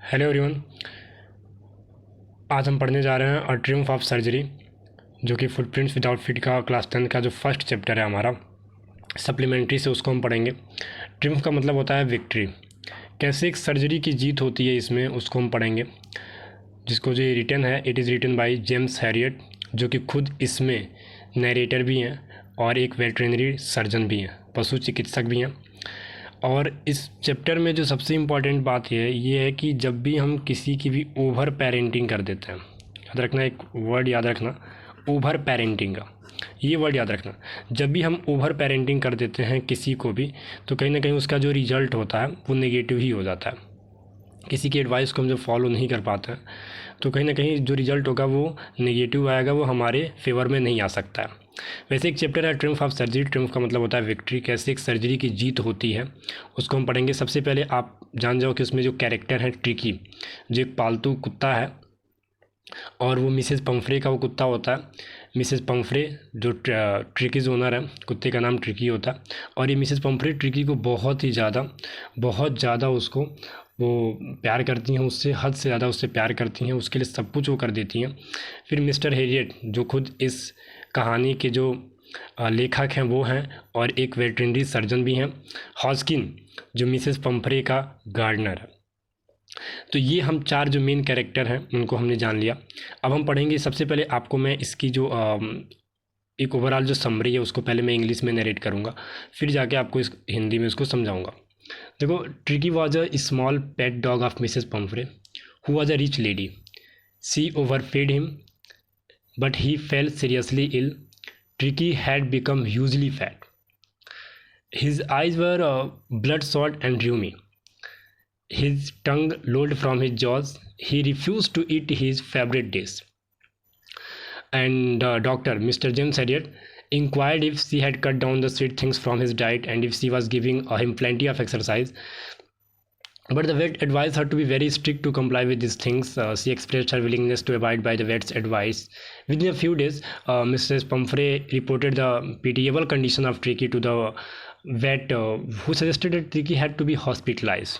Hello everyone. आज हम पढ़ने जा रहे हैं अ ट्रिम्फ ऑफ सर्जरी, जो कि फुटप्रिंट्स विदाउट फीट का क्लास 10 का जो फर्स्ट चैप्टर है हमारा सप्लीमेंट्री से, उसको हम पढ़ेंगे। ट्रिम्फ का मतलब होता है विक्ट्री। कैसे एक सर्जरी की जीत होती है इसमें, उसको हम पढ़ेंगे। जिसको जो रिटन है, it is written by James Herriot, जो कि खुद इसमें नरेटर भी हैं और एक वेटरनरी सर्जन भी हैं, पशु चिकित्सक भी हैं। और इस चैप्टर में जो सबसे इम्पॉर्टेंट बात ये है कि जब भी हम किसी की भी ओवर पेरेंटिंग कर देते हैं, याद रखना, एक वर्ड याद रखना, ओवर पेरेंटिंग का ये वर्ड याद रखना। जब भी हम ओवर पेरेंटिंग कर देते हैं किसी को भी, तो कहीं ना कहीं उसका जो रिजल्ट होता है वो नेगेटिव ही हो जाता है। किसी की एडवाइस को हम जब फॉलो नहीं कर पाते हैं तो कहीं ना कहीं जो रिजल्ट होगा वो नेगेटिव आएगा, वो हमारे फेवर में नहीं आ सकता है। वैसे एक चैप्टर है ट्रिम्फ ऑफ सर्जरी। ट्रिम्फ का मतलब होता है विक्ट्री। कैसे एक सर्जरी की जीत होती है उसको हम पढ़ेंगे। सबसे पहले आप जान जाओ कि उसमें जो कैरेक्टर है ट्रिकी, जो एक पालतू कुत्ता है और वो मिसेस पंफ्रे का वो कुत्ता होता है। मिसेस पंफ्रे जो ट्रिकीज ओनर है, कुत्ते का नाम ट्रिकी होता है। और ये मिसेस पंफ्रे ट्रिकी को बहुत ज़्यादा उसको वो प्यार करती हैं, उससे हद से ज़्यादा उससे प्यार करती हैं, उसके लिए सब कुछ वो कर देती हैं। फिर मिस्टर हैरियट, जो खुद इस कहानी के जो लेखक हैं वो हैं और एक वेटरनरी सर्जन भी हैं। हॉस्किन, जो मिसेस पंफ्रे का गार्डनर है। तो ये हम चार जो मेन कैरेक्टर हैं उनको हमने जान लिया। अब हम पढ़ेंगे। सबसे पहले आपको मैं इसकी जो एक ओवरऑल जो समरी है उसको पहले मैं इंग्लिश में नरेट करूँगा, फिर जाके आपको इस हिंदी में उसको समझाऊँगा। देखो, Tricky was a small pet dog of Mrs Pumphrey who was a rich lady. She overfed him but he fell seriously ill. Tricky had become hugely fat. His eyes were bloodshot and rheumy. His tongue lolled from his jaws. He refused to eat his favorite dish. And doctor, Mr. James Harriet, inquired if she had cut down the sweet things from his diet and if she was giving him plenty of exercise. But the vet advised her to be very strict to comply with these things. She expressed her willingness to abide by the vet's advice. Within a few days, Mrs. Pumphrey reported the pitiable condition of Tricky to the vet, who suggested that Tricky had to be hospitalized.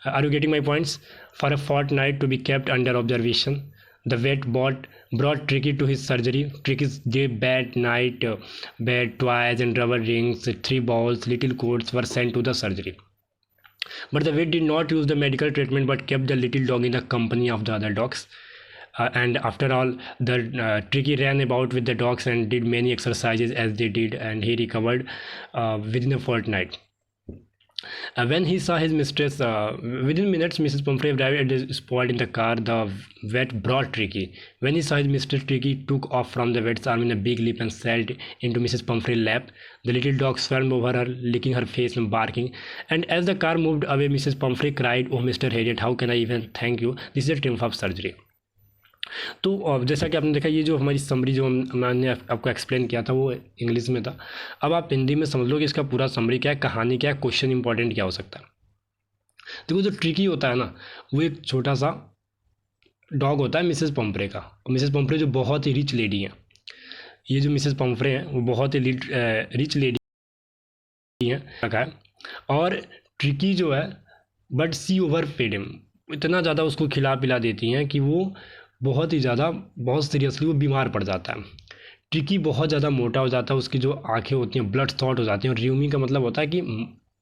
Are you getting my points? For a fortnight to be kept under observation. The vet brought Tricky to his surgery. Tricky's day, bed, night, bed, toys and rubber rings, 3 balls, little coats were sent to the surgery. But the vet did not use the medical treatment but kept the little dog in the company of the other dogs. And after all, the Tricky ran about with the dogs and did many exercises as they did, and he recovered within a fortnight. When he saw his mistress, within minutes, Mrs. Pumphrey arrived at the spot in the car. The vet brought Tricky. When he saw his mistress, Tricky took off from the vet's arm in a big leap and sailed into Mrs. Pumphrey's lap. The little dog swarmed over her, licking her face and barking. And as the car moved away, Mrs. Pumphrey cried, "Oh, Mr. Harriet, how can I even thank you? This is a triumph of surgery." तो जैसा कि आपने देखा, ये जो हमारी summary जो मैंने आपको एक्सप्लेन किया था वो इंग्लिश में था। अब आप हिंदी में समझ लो कि इसका पूरा समरी क्या है, कहानी क्या है, क्वेश्चन इंपॉर्टेंट क्या हो सकता है। देखो, जो ट्रिकी होता है ना, वो एक छोटा सा डॉग होता है मिसेस पंफ्रे का। और मिसेस पंफ्रे जो बहुत ही रिच लेडी हैं, ये जो मिसेस पंफ्रे हैं वो बहुत ही रिच लेडी हैं रखा है। और ट्रिकी जो है, but she overfed him, इतना ज़्यादा उसको खिला पिला देती हैं कि वो बहुत ही ज़्यादा, बहुत सीरियसली वो बीमार पड़ जाता है। ट्रिकी बहुत ज़्यादा मोटा हो जाता है, उसकी जो आंखें होती हैं ब्लड शॉट हो जाती हैं। और र्यूमी का मतलब होता है कि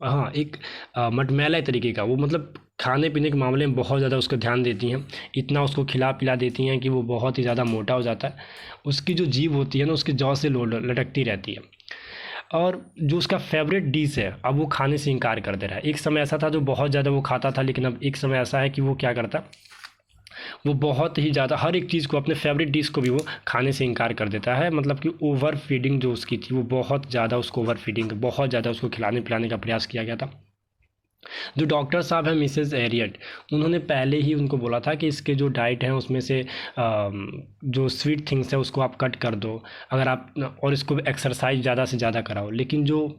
हाँ, एक मटमैला तरीके का, वो मतलब खाने पीने के मामले में बहुत ज़्यादा उसको ध्यान देती हैं। इतना उसको खिला पिला देती हैं कि वो बहुत ही ज़्यादा मोटा हो जाता है। उसकी जो जीभ होती है ना, उसकी जौ से लटकती रहती है। और जो उसका फेवरेट डिश है, अब वो खाने से इनकार कर दे रहा है। एक समय ऐसा था जो बहुत ज़्यादा वो खाता था, लेकिन अब एक समय ऐसा है कि वो क्या करता, वो बहुत ही ज़्यादा हर एक चीज़ को, अपने फेवरेट डिश को भी वो खाने से इनकार कर देता है। मतलब कि ओवर फीडिंग जो उसकी थी, वो बहुत ज़्यादा उसको ओवर फीडिंग, बहुत ज़्यादा उसको खिलाने पिलाने का प्रयास किया गया था। जो डॉक्टर साहब हैं मिसेस हैरियट, उन्होंने पहले ही उनको बोला था कि इसके जो डाइट हैं उसमें से जो स्वीट थिंग्स है उसको आप कट कर दो, अगर आप, और इसको एक्सरसाइज ज़्यादा से ज़्यादा कराओ। लेकिन जो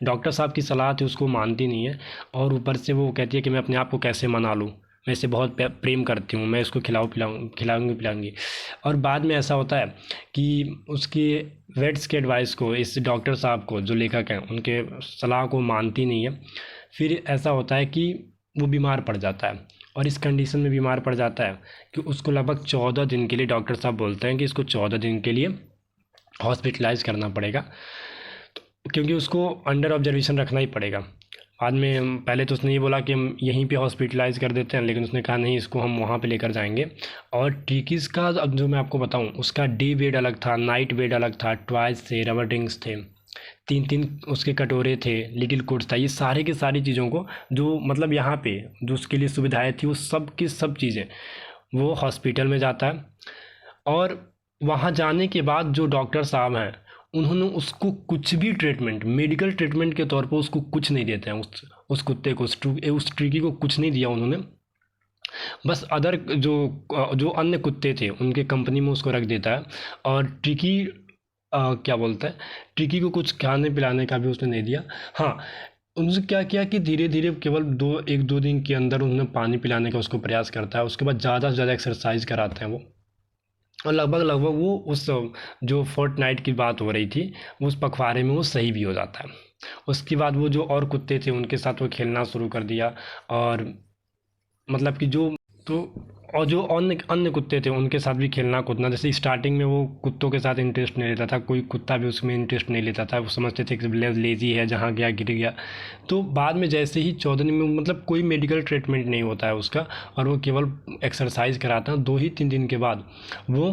डॉक्टर साहब की सलाह थी उसको मानती नहीं है, और ऊपर से वो कहती है कि मैं अपने आप को कैसे मना लूँ, मैं इसे बहुत प्रेम करती हूँ, मैं इसको खिलाऊंगी पिलाऊंगी। और बाद में ऐसा होता है कि उसकी वेट्स के एडवाइस को, इस डॉक्टर साहब को जो लेखक हैं उनके सलाह को मानती नहीं है। फिर ऐसा होता है कि वो बीमार पड़ जाता है और इस कंडीशन में बीमार पड़ जाता है कि उसको लगभग 14 दिन के लिए डॉक्टर साहब बोलते हैं कि इसको 14 दिन के लिए हॉस्पिटलाइज करना पड़ेगा, क्योंकि उसको अंडर ऑब्जर्वेशन रखना ही पड़ेगा। बाद में पहले तो उसने ये बोला कि हम यहीं पे हॉस्पिटलाइज कर देते हैं, लेकिन उसने कहा नहीं, इसको हम वहाँ पे लेकर जाएंगे। और ट्रिकीज़ का अब जो मैं आपको बताऊँ, उसका डे बेड अलग था, नाइट बेड अलग था, टॉयज थे, रबर रिंग्स थे, 3-3 उसके कटोरे थे, लिटिल कोट्स था, ये सारे की सारी चीज़ों को जो मतलब यहाँ पे जो उसके लिए सुविधाएँ थी वो सब की सब चीज़ें वो हॉस्पिटल में जाता है। और वहाँ जाने के बाद जो डॉक्टर साहब हैं उन्होंने उसको कुछ भी ट्रीटमेंट, मेडिकल ट्रीटमेंट के तौर पर उसको कुछ नहीं देते हैं, उस कुत्ते को, उस ट्रिकी को कुछ नहीं दिया उन्होंने। बस अदर जो अन्य कुत्ते थे उनके कंपनी में उसको रख देता है। और ट्रिकी क्या बोलता है, ट्रिकी को कुछ खाने पिलाने का भी उसने नहीं दिया। हाँ, उन्होंने क्या किया कि धीरे धीरे केवल 1-2 दिन के अंदर उन्होंने पानी पिलाने का उसको प्रयास करता है, उसके बाद ज़्यादा से ज़्यादा एक्सरसाइज कराते हैं वो। और लगभग वो उस जो फोर्टनाइट की बात हो रही थी उस पखवाड़े में वो सही भी हो जाता है। उसके बाद वो जो और कुत्ते थे उनके साथ वो खेलना शुरू कर दिया। और मतलब कि जो तो और जो अन्य अन्य कुत्ते थे उनके साथ भी खेलना कूदना, जैसे स्टार्टिंग में वो कुत्तों के साथ इंटरेस्ट नहीं लेता था, कोई कुत्ता भी उसमें इंटरेस्ट नहीं लेता था, वो समझते थे कि लेज़ी है, जहाँ गया गिर गया। तो बाद में जैसे ही 14 दिन में मतलब कोई मेडिकल ट्रीटमेंट नहीं होता है उसका, और वो केवल एक्सरसाइज कराता है, 2 ही 3 दिन के बाद वो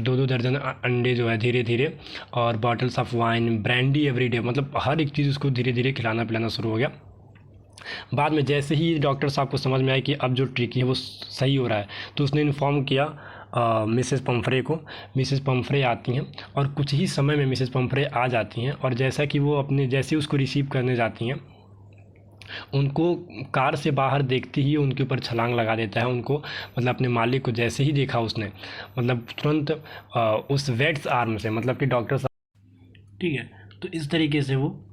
2-2 दर्जन अंडे जो है धीरे धीरे, और bottles of wine, brandy everyday, मतलब हर एक चीज़ उसको धीरे धीरे खिलाना पिलाना शुरू हो गया। बाद में जैसे ही डॉक्टर साहब को समझ में आया कि अब जो ट्रिकी है वो सही हो रहा है, तो उसने इन्फॉर्म किया मिसेस पम्फ्रे को। मिसेस पम्फ्रे आती हैं और कुछ ही समय में मिसेस पम्फ्रे आ जाती हैं, और जैसा कि वो अपने जैसे उसको रिसीव करने जाती हैं, उनको कार से बाहर देखते ही उनके ऊपर छलांग लगा देता है। उनको मतलब अपने मालिक को जैसे ही देखा उसने, मतलब तुरंत उस वेट्स आर्म से, मतलब कि डॉक्टर साहब, ठीक है, तो इस तरीके से वो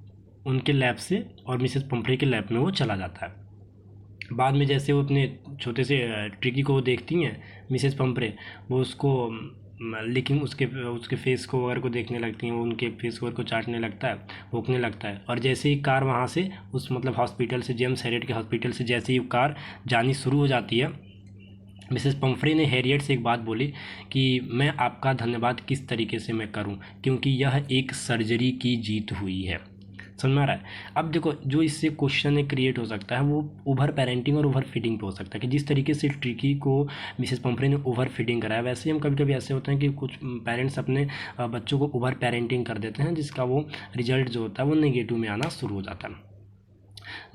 उनके लैब से और मिसेस पम्फ्रे के लैब में वो चला जाता है। बाद में जैसे वो अपने छोटे से ट्रिकी को देखती हैं मिसेस पम्फ्रे, वो उसको लेकिन उसके उसके फेस को वगैरह को देखने लगती हैं, वो उनके फेस वगैरह को चाटने लगता है, भौंकने लगता है। और जैसे ही कार वहाँ से उस मतलब हॉस्पिटल से, जेम्स हैरियट के हॉस्पिटल से जैसे ही कार जानी शुरू हो जाती है, मिसेस पम्फ्रे ने हैरियट से एक बात बोली कि मैं आपका धन्यवाद किस तरीके से मैं करूं, क्योंकि यह एक सर्जरी की जीत हुई है। समझ में आ रहा है? अब देखो, जो इससे क्वेश्चन एक क्रिएट हो सकता है वो ओवर पेरेंटिंग और ओवर फीडिंग पे हो सकता है, कि जिस तरीके से ट्रिकी को मिसेस पम्फ्रे ने ओवर फीडिंग कराया, वैसे ही हम कभी कभी ऐसे होते हैं कि कुछ पेरेंट्स अपने बच्चों को ओवर पेरेंटिंग कर देते हैं, जिसका वो रिजल्ट जो होता है वो नेगेटिव में आना शुरू हो जाता है।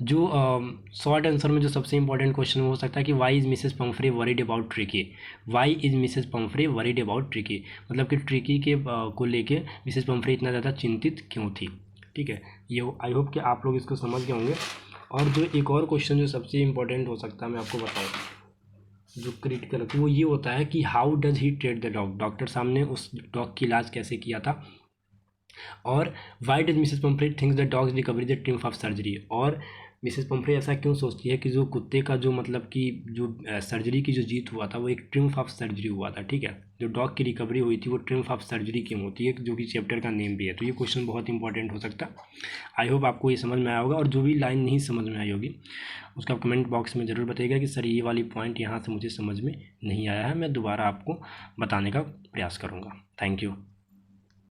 जो शॉर्ट आंसर में जो सबसे इंपॉर्टेंट क्वेश्चन हो सकता है कि why is Mrs Pumphrey worried about Tricki, why is Mrs Pumphrey worried about Tricki, मतलब कि ट्रिकी के को लेके मिसेस पम्फ्रे इतना ज़्यादा चिंतित क्यों थी। ठीक है, ये आई होप कि आप लोग इसको समझ गए होंगे। और जो एक और क्वेश्चन जो सबसे इंपॉर्टेंट हो सकता है मैं आपको बताऊँ, जो क्रिटिकल वो ये होता है कि how does he treat the dog, doctor साहब ने उस डॉग की इलाज कैसे किया था। और why does Mrs Pomfrey thinks the dogs recovery the triumph of surgery, और मिसेस पम्फ्रे ऐसा क्यों सोचती है कि जो कुत्ते का जो मतलब कि जो सर्जरी की जो जीत हुआ था वो एक ट्रिम्फ ऑफ सर्जरी हुआ था। ठीक है, जो डॉग की रिकवरी हुई थी वो ट्रिम्फ ऑफ सर्जरी क्यों होती है, जो कि चैप्टर का नेम भी है। तो ये क्वेश्चन बहुत इंपॉर्टेंट हो सकता है। आई होप आपको ये समझ में आया होगा, और जो भी लाइन नहीं समझ में आई होगी उसका कमेंट बॉक्स में ज़रूर बताइएगा कि सर ये वाली पॉइंट यहाँ से मुझे समझ में नहीं आया है, मैं दोबारा आपको बताने का प्रयास करूँगा। Thank you.